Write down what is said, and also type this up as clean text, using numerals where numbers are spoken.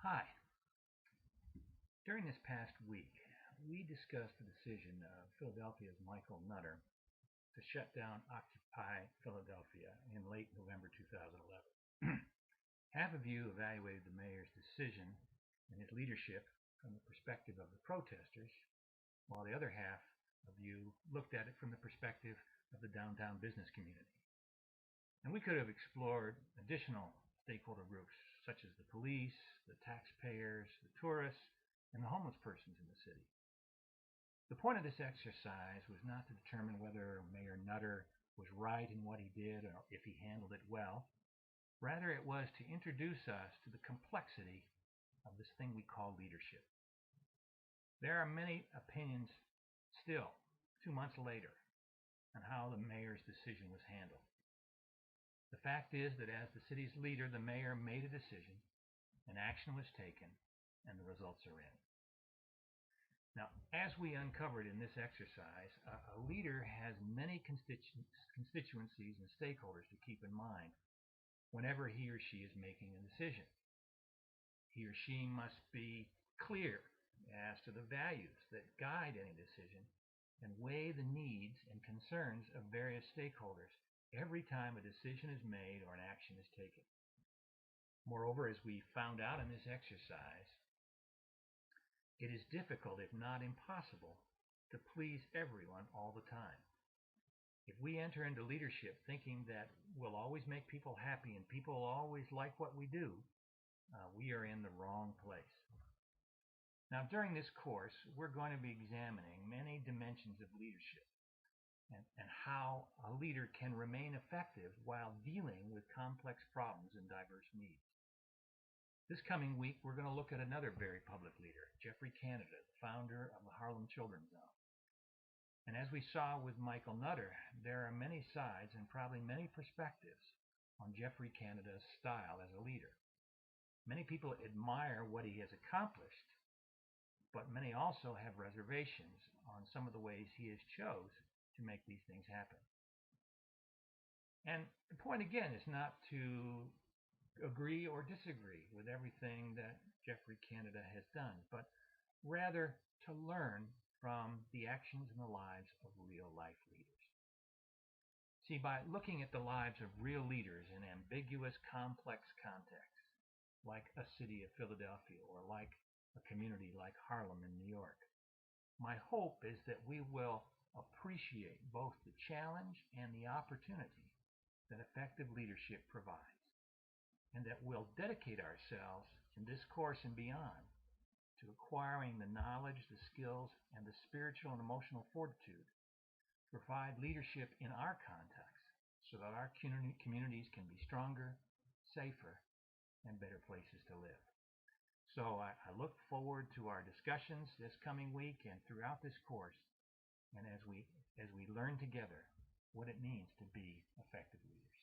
Hi. During this past week, we discussed the decision of Philadelphia's Michael Nutter to shut down Occupy Philadelphia in late November 2011. Half of you evaluated the mayor's decision and his leadership from the perspective of the protesters, while the other half of you looked at it from the perspective of the downtown business community. And we could have explored additional stakeholder groups such as the police, the taxpayers, the tourists, and the homeless persons in the city. The point of this exercise was not to determine whether Mayor Nutter was right in what he did or if he handled it well. Rather, it was to introduce us to the complexity of this thing we call leadership. There are many opinions still, 2 months later, on how the mayor's decision was handled. The fact is that as the city's leader, the mayor made a decision, an action was taken, and the results are in. Now, as we uncovered in this exercise, a leader has many constituencies and stakeholders to keep in mind whenever he or she is making a decision. He or she must be clear as to the values that guide any decision and weigh the needs and concerns of various stakeholders every time a decision is made or an action is taken. Moreover, as we found out in this exercise, it is difficult, if not impossible, to please everyone all the time. If we enter into leadership thinking that we'll always make people happy and people will always like what we do, we are in the wrong place. Now, during this course, we're going to be examining many dimensions of leadership and how a leader can remain effective while dealing with complex problems and diverse needs. This coming week, we're going to look at another very public leader, Geoffrey Canada, the founder of the Harlem Children's Zone. And as we saw with Michael Nutter, there are many sides and probably many perspectives on Geoffrey Canada's style as a leader. Many people admire what he has accomplished, but many also have reservations on some of the ways he has chose to make these things happen. And the point again is not to agree or disagree with everything that Geoffrey Canada has done, but rather to learn from the actions and the lives of real life leaders. See, by looking at the lives of real leaders in ambiguous, complex contexts, like a city of Philadelphia or like a community like Harlem in New York, my hope is that we will appreciate both the challenge and the opportunity that effective leadership provides, and that we'll dedicate ourselves in this course and beyond to acquiring the knowledge, the skills, and the spiritual and emotional fortitude to provide leadership in our context so that our communities can be stronger, safer, and better places to live. So I look forward to our discussions this coming week and throughout this course, and as we learn together what it means to be effective leaders.